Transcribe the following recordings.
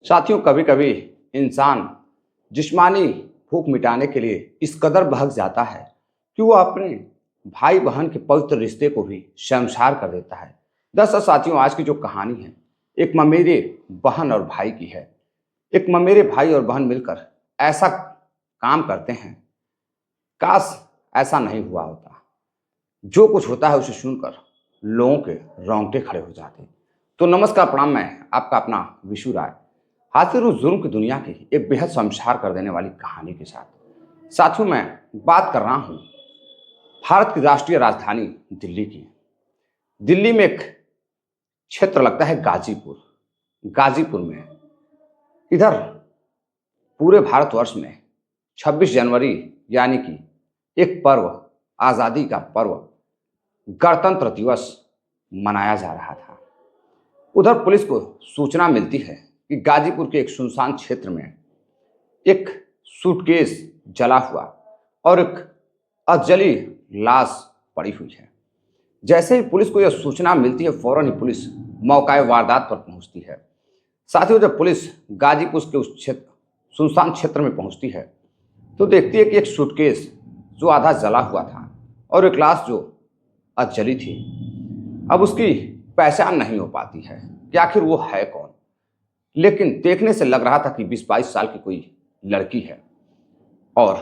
साथियों, कभी कभी इंसान जिस्मानी भूख मिटाने के लिए इस कदर बहक जाता है कि वो अपने भाई बहन के पवित्र रिश्ते को भी शर्मसार कर देता है। दरअसल साथियों, आज की जो कहानी है एक ममेरे बहन और भाई की है। एक ममेरे भाई और बहन मिलकर ऐसा काम करते हैं, काश ऐसा नहीं हुआ होता। जो कुछ होता है उसे सुनकर लोगों के रोंगटे खड़े हो जाते। तो नमस्कार, प्रणाम। मैं आपका अपना विशु राय हाजिर हूँ जुर्म की दुनिया की एक बेहद शर्मसार कर देने वाली कहानी के साथ। साथियों, मैं बात कर रहा हूँ भारत की राष्ट्रीय राजधानी दिल्ली की। दिल्ली में एक क्षेत्र लगता है गाजीपुर। गाजीपुर में इधर पूरे भारतवर्ष में 26 जनवरी यानी कि एक पर्व, आज़ादी का पर्व, गणतंत्र दिवस मनाया जा रहा था। उधर पुलिस को सूचना मिलती है कि गाजीपुर के एक सुनसान क्षेत्र में एक सूटकेस जला हुआ और एक अधजली लाश पड़ी हुई है। जैसे ही पुलिस को यह सूचना मिलती है, फौरन ही पुलिस मौका वारदात पर पहुंचती है। साथियों, जब पुलिस गाजीपुर के उस क्षेत्र सुनसान क्षेत्र में पहुंचती है तो देखती है कि एक सूटकेस जो आधा जला हुआ था और एक लाश जो अधजली थी। अब उसकी पहचान नहीं हो पाती है कि आखिर वो है कौन, लेकिन देखने से लग रहा था कि 20-22 साल की कोई लड़की है और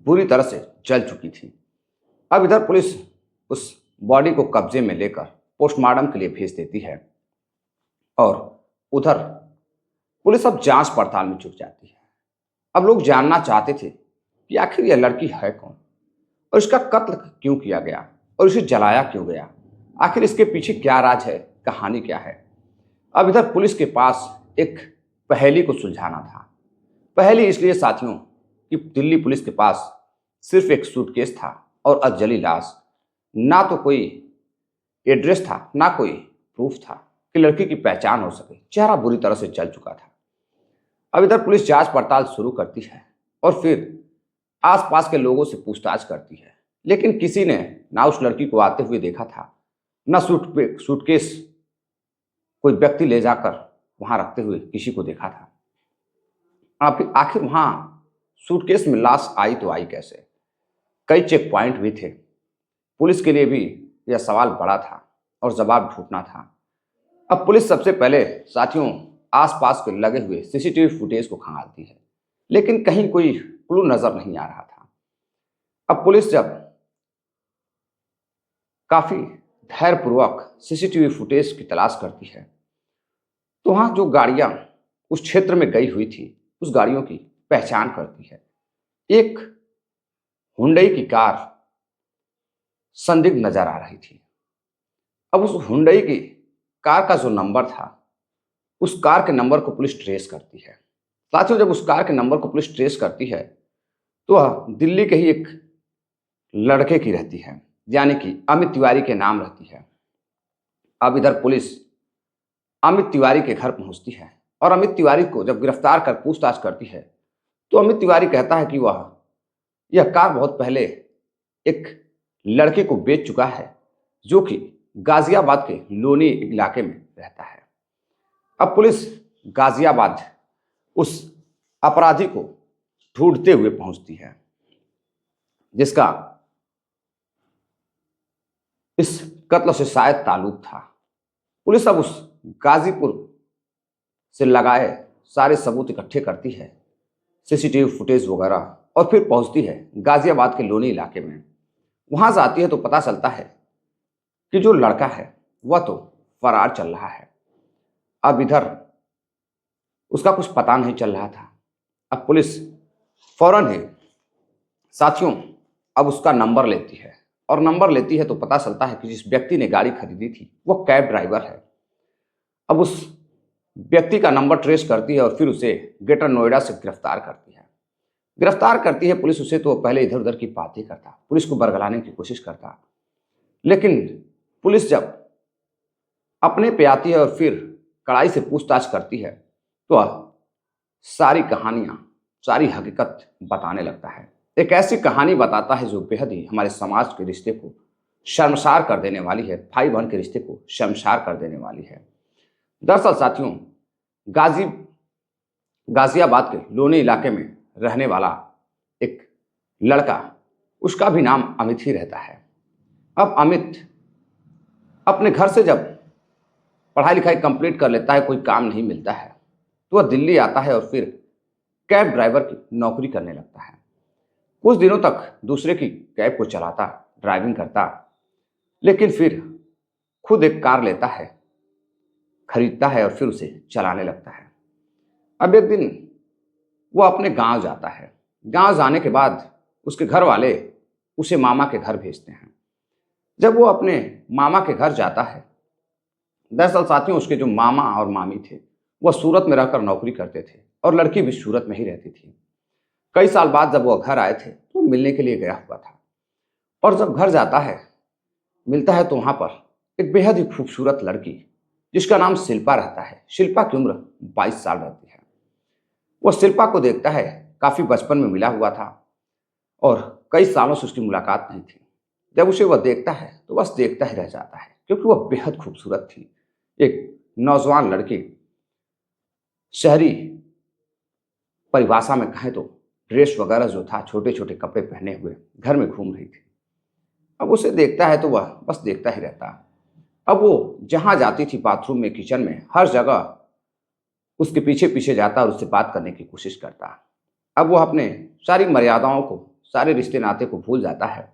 बुरी तरह से जल चुकी थी। अब इधर पुलिस उस बॉडी को कब्जे में लेकर पोस्टमार्टम के लिए भेज देती है और उधर पुलिस अब जांच पड़ताल में जुट जाती है। अब लोग जानना चाहते थे कि आखिर यह लड़की है कौन और इसका कत्ल क्यों किया गया और इसे जलाया क्यों गया। आखिर इसके पीछे क्या राज है, कहानी क्या है। अब इधर पुलिस के पास एक पहेली को सुलझाना था। पहेली इसलिए साथियों कि दिल्ली पुलिस के पास सिर्फ एक सूटकेस था और अधजली लाश। ना तो कोई एड्रेस था, ना कोई प्रूफ था कि लड़की की पहचान हो सके। चेहरा बुरी तरह से जल चुका था। अब इधर पुलिस जांच पड़ताल शुरू करती है और फिर आसपास के लोगों से पूछताछ करती है, लेकिन किसी ने ना उस लड़की को आते हुए देखा था, ना सूटकेस कोई व्यक्ति ले जाकर वहां रखते हुए किसी को देखा था। आखिर वहां सूटकेस में लाश आई तो आई कैसे। कई चेक पॉइंट भी थे। पुलिस के लिए भी यह सवाल बड़ा था और जवाब ढूंढना था। अब पुलिस सबसे पहले साथियों आसपास के लगे हुए सीसीटीवी फुटेज को खंगालती है, लेकिन कहीं कोई क्लू नजर नहीं आ रहा था। अब पुलिस जब काफी धैर्यपूर्वक सीसीटीवी फुटेज की तलाश करती है तो वहां जो गाड़ियां उस क्षेत्र में गई हुई थी उस गाड़ियों की पहचान करती है। एक हुंडई की कार संदिग्ध नजर आ रही थी। अब उस हुंडई की कार का जो नंबर था, उस कार के नंबर को पुलिस ट्रेस करती है। साथियों, जब उस कार के नंबर को पुलिस ट्रेस करती है तो वह दिल्ली के ही एक लड़के की रहती है, यानी कि अमित तिवारी के नाम रहती है। अब इधर पुलिस अमित तिवारी के घर पहुंचती है और अमित तिवारी को जब गिरफ्तार कर पूछताछ करती है तो अमित तिवारी कहता है कि वह यह कार बहुत पहले एक लड़के को बेच चुका है जो कि गाजियाबाद के लोनी इलाके में रहता है। अब पुलिस गाजियाबाद उस अपराधी को ढूंढते हुए पहुंचती है जिसका इस कत्ल से शायद ताल्लुक था। पुलिस अब उस गाजीपुर से लगाए सारे सबूत इकट्ठे करती है, सीसीटीवी फुटेज वगैरह, और फिर पहुंचती है गाजियाबाद के लोनी इलाके में। वहां जाती है तो पता चलता है कि जो लड़का है वह तो फरार चल रहा है। अब इधर उसका कुछ पता नहीं चल रहा था। अब पुलिस फौरन ही साथियों अब उसका नंबर लेती है और नंबर लेती है तो पता चलता है कि जिस व्यक्ति ने गाड़ी खरीदी थी वह कैब ड्राइवर है। अब उस व्यक्ति का नंबर ट्रेस करती है और फिर उसे ग्रेटर नोएडा से गिरफ्तार करती है। गिरफ्तार करती है पुलिस उसे तो पहले इधर उधर की बातें करता, पुलिस को बरगलाने की कोशिश करता, लेकिन पुलिस जब अपने पे आती है और फिर कड़ाई से पूछताछ करती है तो वह सारी कहानियां, सारी हकीकत बताने लगता है। एक ऐसी कहानी बताता है जो बेहद ही हमारे समाज के रिश्ते को शर्मसार कर देने वाली है, भाई बहन के रिश्ते को शर्मसार कर देने वाली है। दरअसल साथियों गाजियाबाद के लोनी इलाके में रहने वाला एक लड़का, उसका भी नाम अमित ही रहता है। अब अमित अपने घर से जब पढ़ाई लिखाई कंप्लीट कर लेता है, कोई काम नहीं मिलता है, तो वह दिल्ली आता है और फिर कैब ड्राइवर की नौकरी करने लगता है। कुछ दिनों तक दूसरे की कैब को चलाता, ड्राइविंग करता, लेकिन फिर खुद एक कार लेता है, खरीदता है और फिर उसे चलाने लगता है। अब एक दिन वो अपने गांव जाता है। गांव जाने के बाद उसके घर वाले उसे मामा के घर भेजते हैं। जब वो अपने मामा के घर जाता है, दरअसल साथियों उसके जो मामा और मामी थे वह सूरत में रहकर नौकरी करते थे और लड़की भी सूरत में ही रहती थी। कई साल बाद जब वह घर आए थे तो मिलने के लिए गया हुआ था, और जब घर जाता है, मिलता है, तो वहां पर एक बेहद ही खूबसूरत लड़की जिसका नाम शिल्पा रहता है। शिल्पा की उम्र 22 साल रहती है। वह शिल्पा को देखता है, काफी बचपन में मिला हुआ था और कई सालों से उसकी मुलाकात नहीं थी। जब उसे वह देखता है तो बस देखता ही रह जाता है, क्योंकि वह बेहद खूबसूरत थी। एक नौजवान लड़की, शहरी परिभाषा में कहें तो ड्रेस वगैरह जो था, छोटे छोटे कपड़े पहने हुए घर में घूम रही थी। अब उसे देखता है तो वह बस देखता ही रहता। अब वो जहां जाती थी, बाथरूम में, किचन में, हर जगह उसके पीछे पीछे जाता और उससे बात करने की कोशिश करता। अब वो अपने सारी मर्यादाओं को, सारे रिश्ते नाते को भूल जाता है।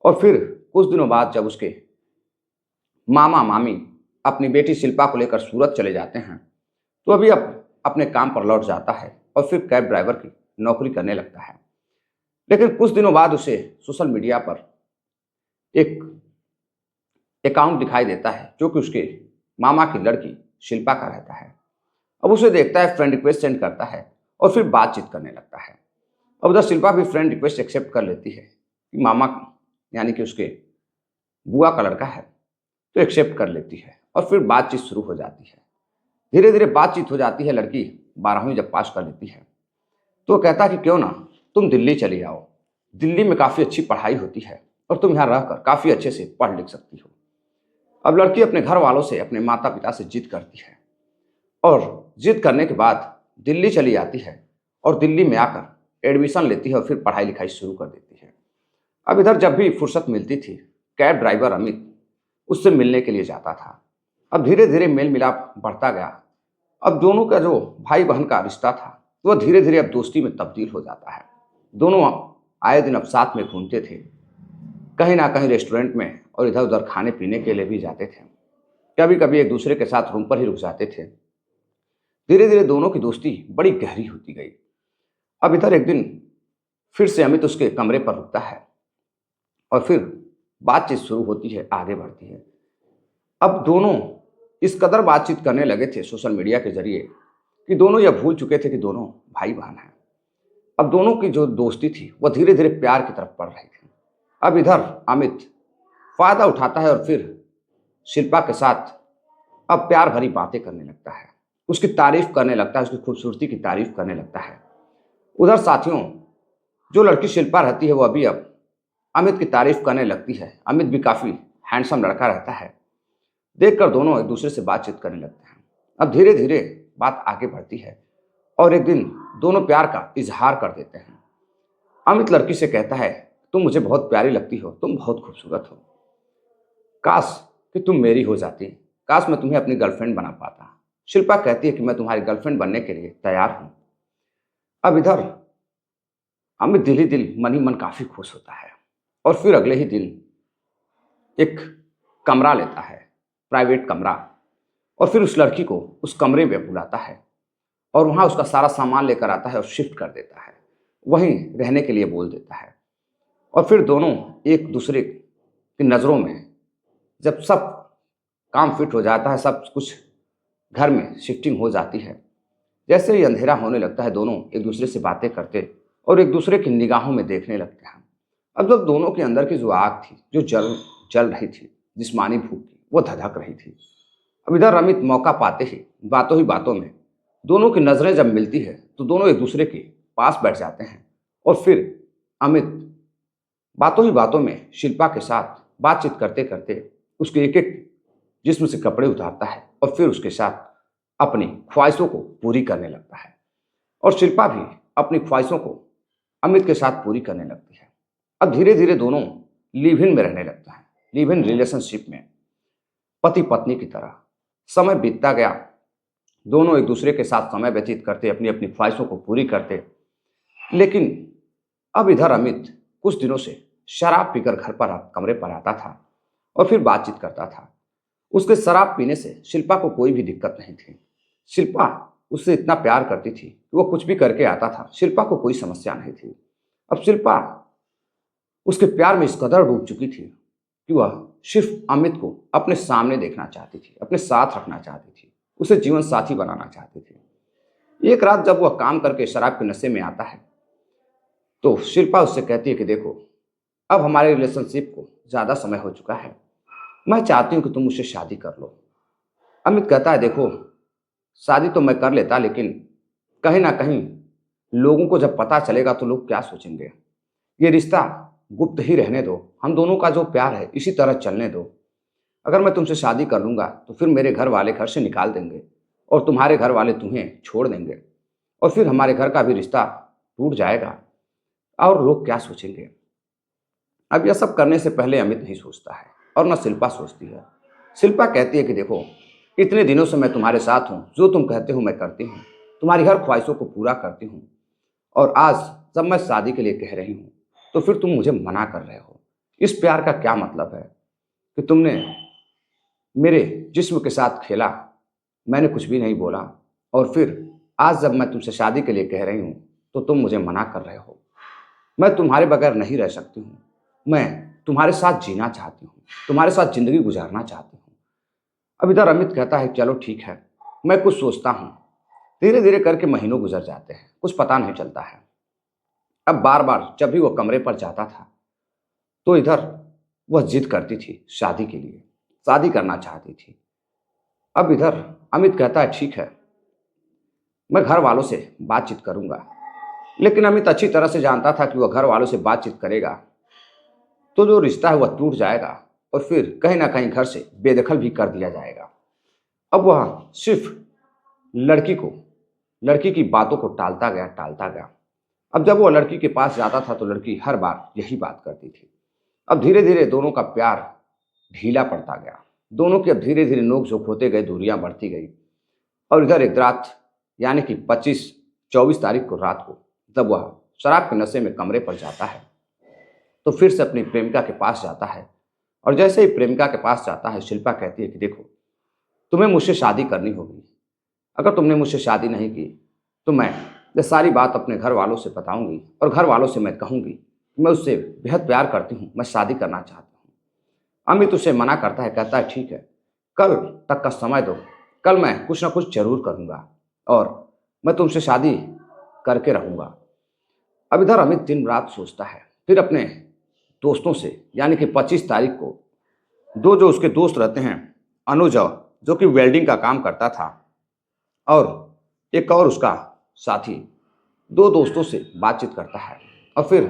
और फिर कुछ दिनों बाद जब उसके मामा मामी अपनी बेटी शिल्पा को लेकर सूरत चले जाते हैं, तो अभी अब अपने काम पर लौट जाता है और फिर कैब ड्राइवर की नौकरी करने लगता है। लेकिन कुछ दिनों बाद उसे सोशल मीडिया पर एक अकाउंट दिखाई देता है जो कि उसके मामा की लड़की शिल्पा का रहता है। अब उसे देखता है, फ्रेंड रिक्वेस्ट सेंड करता है और फिर बातचीत करने लगता है। अब उधर शिल्पा भी फ्रेंड रिक्वेस्ट एक्सेप्ट कर लेती है कि मामा यानी कि उसके बुआ का लड़का है, तो एक्सेप्ट कर लेती है और फिर बातचीत शुरू हो जाती है। धीरे धीरे बातचीत हो जाती है। लड़की 12वीं जब पास कर लेती है तो वो कहता है कि क्यों ना तुम दिल्ली चली आओ, दिल्ली में काफ़ी अच्छी पढ़ाई होती है और तुम यहाँ रहकर काफ़ी अच्छे से पढ़ लिख सकती हो। अब लड़की अपने घर वालों से, अपने माता पिता से जिद करती है और जिद करने के बाद दिल्ली चली आती है और दिल्ली में आकर एडमिशन लेती है और फिर पढ़ाई लिखाई शुरू कर देती है। अब इधर जब भी फुर्सत मिलती थी, कैब ड्राइवर अमित उससे मिलने के लिए जाता था। अब धीरे धीरे मेल मिलाप बढ़ता गया। अब दोनों का जो भाई बहन का रिश्ता था वह धीरे धीरे अब दोस्ती में तब्दील हो जाता है। दोनों आए दिन अब साथ में घूमते थे, कहीं ना कहीं रेस्टोरेंट में और इधर उधर खाने पीने के लिए भी जाते थे। कभी कभी एक दूसरे के साथ रूम पर ही रुक जाते थे। धीरे धीरे दोनों की दोस्ती बड़ी गहरी होती गई। अब इधर एक दिन फिर से अमित उसके कमरे पर रुकता है और फिर बातचीत शुरू होती है, आगे बढ़ती है। अब दोनों इस कदर बातचीत करने लगे थे सोशल मीडिया के जरिए कि दोनों यह भूल चुके थे कि दोनों भाई बहन हैं। अब दोनों की जो दोस्ती थी वह धीरे धीरे प्यार की तरफ बढ़ रही थी। अब इधर अमित फायदा उठाता है और फिर शिल्पा के साथ अब प्यार भरी बातें करने लगता है, उसकी तारीफ करने लगता है, उसकी खूबसूरती की तारीफ करने लगता है। उधर साथियों जो लड़की शिल्पा रहती है वो अभी अब अमित की तारीफ करने लगती है। अमित भी काफ़ी हैंडसम लड़का रहता है। देखकर दोनों एक दूसरे से बातचीत करने लगते हैं। अब धीरे धीरे बात आगे बढ़ती है और एक दिन दोनों प्यार का इजहार कर देते हैं। अमित लड़की से कहता है, तुम मुझे बहुत प्यारी लगती हो, तुम बहुत खूबसूरत हो, काश कि तुम मेरी हो जाती, काश मैं तुम्हें अपनी गर्लफ्रेंड बना पाता। शिल्पा कहती है कि मैं तुम्हारी गर्लफ्रेंड बनने के लिए तैयार हूं। अब इधर अमित दिल ही दिल, मन ही मन काफी खुश होता है और फिर अगले ही दिन एक कमरा लेता है, प्राइवेट कमरा, और फिर उस लड़की को उस कमरे में बुलाता है और वहाँ उसका सारा सामान लेकर आता है और शिफ्ट कर देता है, वहीं रहने के लिए बोल देता है। और फिर दोनों एक दूसरे की नज़रों में जब सब काम फिट हो जाता है, सब कुछ घर में शिफ्टिंग हो जाती है, जैसे ही अंधेरा होने लगता है दोनों एक दूसरे से बातें करते और एक दूसरे की निगाहों में देखने लगते हैं। अब जब दोनों के अंदर की जो आग थी, जो जल रही थी, जिस्मानी भूख थी, वो धधक रही थी। अब इधर अमित मौका पाते ही बातों में दोनों की नज़रें जब मिलती है तो दोनों एक दूसरे के पास बैठ जाते हैं और फिर अमित ही बातों में शिल्पा के साथ बातचीत करते करते उसके एक एक जिस्म से कपड़े उतारता है और फिर उसके साथ अपनी ख्वाहिशों को पूरी करने लगता है। और शिल्पा भी अपनी ख्वाहिशों को अमित के साथ पूरी करने लगती है। अब धीरे धीरे दोनों लिव इन में रहने लगते हैं, लिव इन रिलेशनशिप में, पति पत्नी की तरह। समय बीतता गया, दोनों एक दूसरे के साथ समय व्यतीत करते, अपनी अपनी ख्वाहिशों को पूरी करते। लेकिन अब इधर अमित कुछ दिनों से शराब पीकर घर पर कमरे पर आता था और फिर बातचीत करता था। उसके शराब पीने से शिल्पा को कोई भी दिक्कत नहीं थी। शिल्पा उससे इतना प्यार करती थी कि वो कुछ भी करके आता था, शिल्पा को कोई समस्या नहीं थी। अब शिल्पा उसके प्यार में इस कदर डूब चुकी थी कि वह सिर्फ अमित को अपने सामने देखना चाहती थी, अपने साथ रखना चाहती थी, उसे जीवन साथी बनाना चाहती थी। एक रात जब वह काम करके शराब के नशे में आता है तो शिल्पा उससे कहती है कि देखो, अब हमारे रिलेशनशिप को ज़्यादा समय हो चुका है, मैं चाहती हूँ कि तुम मुझसे शादी कर लो। अमित कहता है देखो, शादी तो मैं कर लेता, लेकिन कहीं ना कहीं लोगों को जब पता चलेगा तो लोग क्या सोचेंगे। ये रिश्ता गुप्त ही रहने दो, हम दोनों का जो प्यार है इसी तरह चलने दो। अगर मैं तुमसे शादी कर लूँगा तो फिर मेरे घर वाले घर से निकाल देंगे और तुम्हारे घर वाले तुम्हें छोड़ देंगे और फिर हमारे घर का भी रिश्ता टूट जाएगा और लोग क्या सोचेंगे। अब यह सब करने से पहले अमित नहीं सोचता है और न शिल्पा सोचती है। शिल्पा कहती है कि देखो, इतने दिनों से मैं तुम्हारे साथ हूँ, जो तुम कहते हो मैं करती हूँ, तुम्हारी हर ख्वाहिशों को पूरा करती हूँ, और आज जब मैं शादी के लिए कह रही हूँ तो फिर तुम मुझे मना कर रहे हो। इस प्यार का क्या मतलब है कि तुमने मेरे जिस्म के साथ खेला, मैंने कुछ भी नहीं बोला, और फिर आज जब मैं तुमसे शादी के लिए कह रही हूँ तो तुम मुझे मना कर रहे हो। मैं तुम्हारे बगैर नहीं रह सकती हूँ, मैं तुम्हारे साथ जीना चाहती हूँ, तुम्हारे साथ जिंदगी गुजारना चाहती हूँ। अब इधर अमित कहता है चलो ठीक है, मैं कुछ सोचता हूँ। धीरे धीरे करके महीनों गुजर जाते हैं, कुछ पता नहीं चलता है। अब बार बार जब भी वह कमरे पर जाता था तो इधर वह जिद करती थी शादी के लिए, शादी करना चाहती थी। अब इधर अमित कहता है ठीक है, मैं घर वालों से बातचीत करूंगा। लेकिन अमित अच्छी तरह से जानता था कि वह घर वालों से बातचीत करेगा तो जो रिश्ता है वह टूट जाएगा और फिर कहीं ना कहीं घर से बेदखल भी कर दिया जाएगा। अब वह सिर्फ लड़की की बातों को टालता गया, टालता गया। अब जब वह लड़की के पास जाता था तो लड़की हर बार यही बात करती थी। अब धीरे धीरे दोनों का प्यार ढीला पड़ता गया, दोनों की अब धीरे धीरे नोक-झोंक होते गए, दूरियां बढ़ती गई। और इधर एक रात, यानी कि 24 तारीख को रात को, जब वह शराब के नशे में कमरे पर जाता है तो फिर से अपनी प्रेमिका के पास जाता है। और जैसे ही प्रेमिका के पास जाता है, शिल्पा कहती है कि देखो, तुम्हें मुझसे शादी करनी होगी। अगर तुमने मुझसे शादी नहीं की तो मैं ये सारी बात अपने घर वालों से बताऊंगी और घर वालों से मैं कहूंगी कि मैं उससे बेहद प्यार करती हूँ, मैं शादी करना चाहती हूँ। अमित उसे मना करता है, कहता है ठीक है, कल तक का समय दो, कल मैं कुछ ना कुछ जरूर करूँगा और मैं तुमसे शादी करके रहूँगा। अब इधर अमित दिन रात सोचता है, फिर अपने दोस्तों से, यानी कि 25 तारीख को दो जो उसके दोस्त रहते हैं, अनुज जो कि वेल्डिंग का काम करता था, और एक और उसका साथी, दो दोस्तों से बातचीत करता है और फिर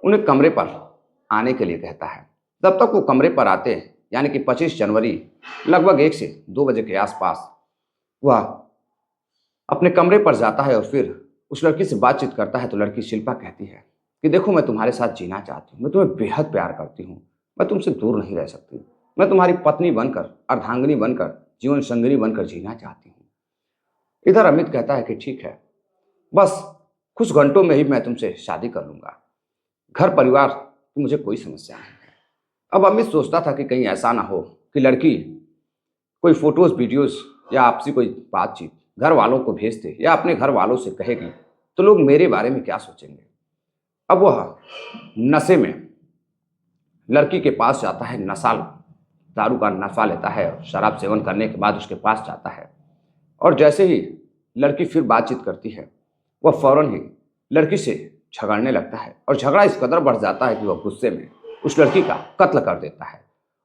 उन्हें कमरे पर आने के लिए कहता है। तब तक वो कमरे पर आते हैं, यानी कि 25 जनवरी लगभग 1 से 2 बजे के आसपास वह अपने कमरे पर जाता है और फिर उस लड़की से बातचीत करता है। तो लड़की शिल्पा कहती है कि देखो, मैं तुम्हारे साथ जीना चाहती हूँ, मैं तुम्हें बेहद प्यार करती हूँ, मैं तुमसे दूर नहीं रह सकती, मैं तुम्हारी पत्नी बनकर, अर्धांगिनी बनकर, जीवन संगिनी बनकर जीना चाहती हूँ। इधर अमित कहता है कि ठीक है, बस कुछ घंटों में ही मैं तुमसे शादी कर लूँगा, घर परिवार की मुझे कोई समस्या नहीं है। अब अमित सोचता था कि कहीं ऐसा ना हो कि लड़की कोई फोटोज वीडियोज या आपसी कोई बातचीत घर वालों को भेज दे या अपने घर वालों से कहेगी तो लोग मेरे बारे में क्या सोचेंगे। अब वह नशे में लड़की के पास जाता है, दारू का नशा लेता है और शराब सेवन करने के बाद उसके पास जाता है। और जैसे ही लड़की फिर बातचीत करती है, वह फौरन ही लड़की से झगड़ने लगता है और झगड़ा इस कदर बढ़ जाता है कि वह गुस्से में उस लड़की का कत्ल कर देता है।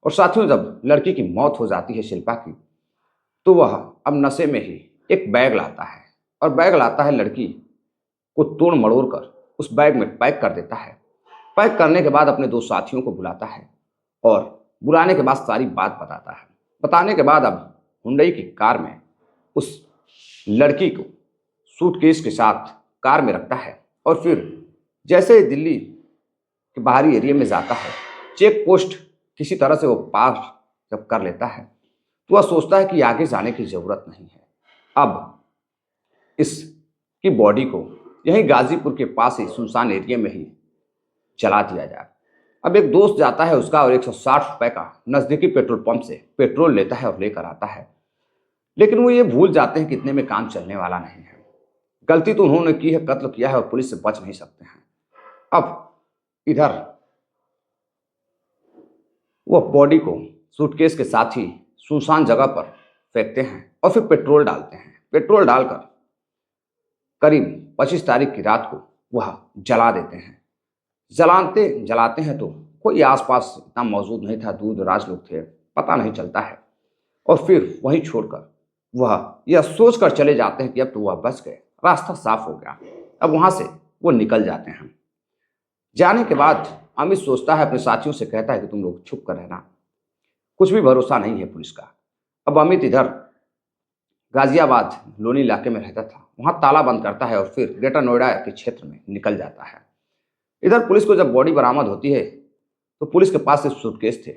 और साथियों, जब लड़की की मौत हो जाती है शिल्पा की, तो वह अब नशे में ही एक बैग लाता है और बैग लाता है, लड़की को तोड़ मड़ोड़ कर उस बैग में पैक कर देता है। पैक करने के बाद अपने दो साथियों को बुलाता है और बुलाने के बाद सारी बात बताता है। बताने के बाद अब हुंडई की कार में उस लड़की को सूटकेस के साथ कार में रखता है और फिर जैसे ही दिल्ली के बाहरी एरिया में जाता है, चेक पोस्ट किसी तरह से वो पार जब कर लेता है तो वह सोचता है कि आगे जाने की ज़रूरत नहीं है, अब इसकी बॉडी को यहीं गाजीपुर के पास ही सुनसान एरिया में ही जला दिया जाए। अब एक दोस्त जाता है उसका और 160 रुपए का नज़दीकी पेट्रोल पंप से पेट्रोल लेता है और लेकर आता है, लेकिन वो ये भूल जाते हैं कि इतने में काम चलने वाला नहीं है। गलती तो उन्होंने की है, कत्ल किया है और पुलिस से बच नहीं सकते हैं। अब इधर वह बॉडी को सूटकेस के साथ ही सुनसान जगह पर फेंकते हैं और फिर पेट्रोल डालते हैं। पेट्रोल डालकर करीब 25 तारीख की रात को वह जला देते हैं। जलाते हैं तो कोई आसपास इतना मौजूद नहीं था, दूर दराज लोग थे, पता नहीं चलता है। और फिर वहीं छोड़कर वह यह सोचकर चले जाते हैं कि अब तो वह बच गए, रास्ता साफ हो गया, अब वहाँ से वो निकल जाते हैं। जाने के बाद अमित सोचता है, अपने साथियों से कहता है कि तुम लोग छुप कर रहना, कुछ भी भरोसा नहीं है पुलिस का। अब अमित इधर गाजियाबाद लोनी इलाके में रहता था, वहाँ ताला बंद करता है और फिर ग्रेटर नोएडा के क्षेत्र में निकल जाता है। इधर पुलिस को जब बॉडी बरामद होती है तो पुलिस के पास सिर्फ सूटकेस थे,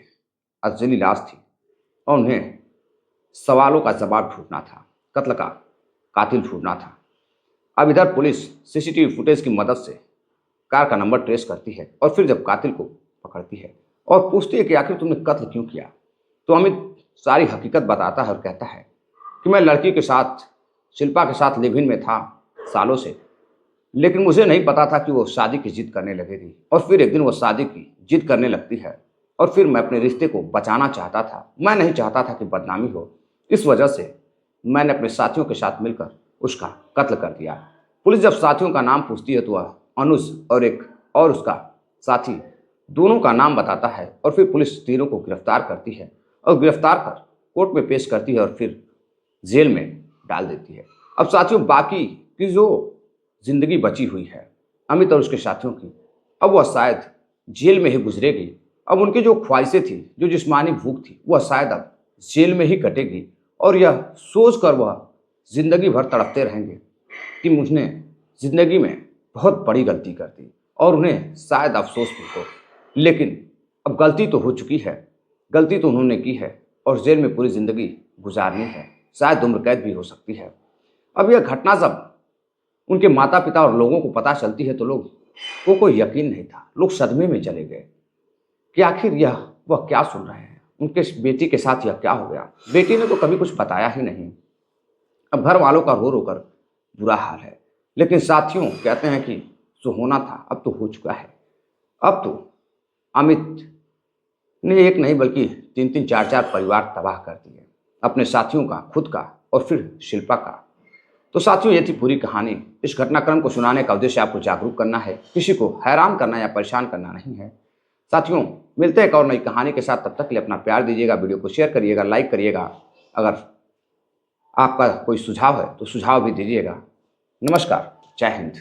अजली लाश थी और उन्हें सवालों का जवाब ढूंढना था, कत्ल का कातिल ढूंढना था। अब इधर पुलिस सीसीटीवी फुटेज की मदद से कार का नंबर ट्रेस करती है और फिर जब कातिल को पकड़ती है और पूछती है कि आखिर तुमने कत्ल क्यों किया, तो अमित सारी हकीकत बताता है और कहता है कि मैं लड़की के साथ, शिल्पा के साथ लिव इन में था सालों से, लेकिन मुझे नहीं पता था कि वो शादी की जिद करने लगेगी। और फिर एक दिन वो शादी की जिद करने लगती है और फिर मैं अपने रिश्ते को बचाना चाहता था, मैं नहीं चाहता था कि बदनामी हो, इस वजह से मैंने अपने साथियों के साथ मिलकर उसका कत्ल कर दिया। पुलिस जब साथियों का नाम पूछती है तो वह अनुज और एक और उसका साथी दोनों का नाम बताता है और फिर पुलिस तीनों को गिरफ्तार करती है और गिरफ्तार कर कोर्ट में पेश करती है और फिर जेल में डाल देती है। अब साथियों, बाकी की जो जिंदगी बची हुई है अमित और उसके साथियों की, अब वह शायद जेल में ही गुजरेगी। अब उनकी जो ख्वाहिशें थी, जो जिस्मानी भूख थी, वह शायद अब जेल में ही कटेगी और यह सोच कर वह जिंदगी भर तड़पते रहेंगे कि मुझने जिंदगी में बहुत बड़ी गलती कर दी और उन्हें शायद अफसोस भी हो, लेकिन अब गलती तो हो चुकी है, गलती तो उन्होंने की है और जेल में पूरी ज़िंदगी गुजारनी है, शायद उम्र कैद भी हो सकती है। अब यह घटना जब उनके माता पिता और लोगों को पता चलती है तो लोग को कोई यकीन नहीं था, लोग सदमे में चले गए कि आखिर यह वह क्या सुन रहे हैं, उनके बेटी के साथ यह क्या हो गया। बेटी ने तो कभी कुछ बताया ही नहीं। अब घर वालों का रो रो कर बुरा हाल है, लेकिन साथियों कहते हैं कि जो होना था अब तो हो चुका है। अब तो अमित ने एक नहीं बल्कि 3-3, 4-4 परिवार तबाह कर दिए, अपने साथियों का, खुद का और फिर शिल्पा का। तो साथियों, ये थी पूरी कहानी। इस घटनाक्रम को सुनाने का उद्देश्य आपको जागरूक करना है, किसी को हैरान करना या परेशान करना नहीं है। साथियों, मिलते हैं एक और नई कहानी के साथ, तब तक के लिए अपना प्यार दीजिएगा, वीडियो को शेयर करिएगा, लाइक करिएगा। अगर आपका कोई सुझाव है तो सुझाव भी दीजिएगा। नमस्कार, जय हिंद।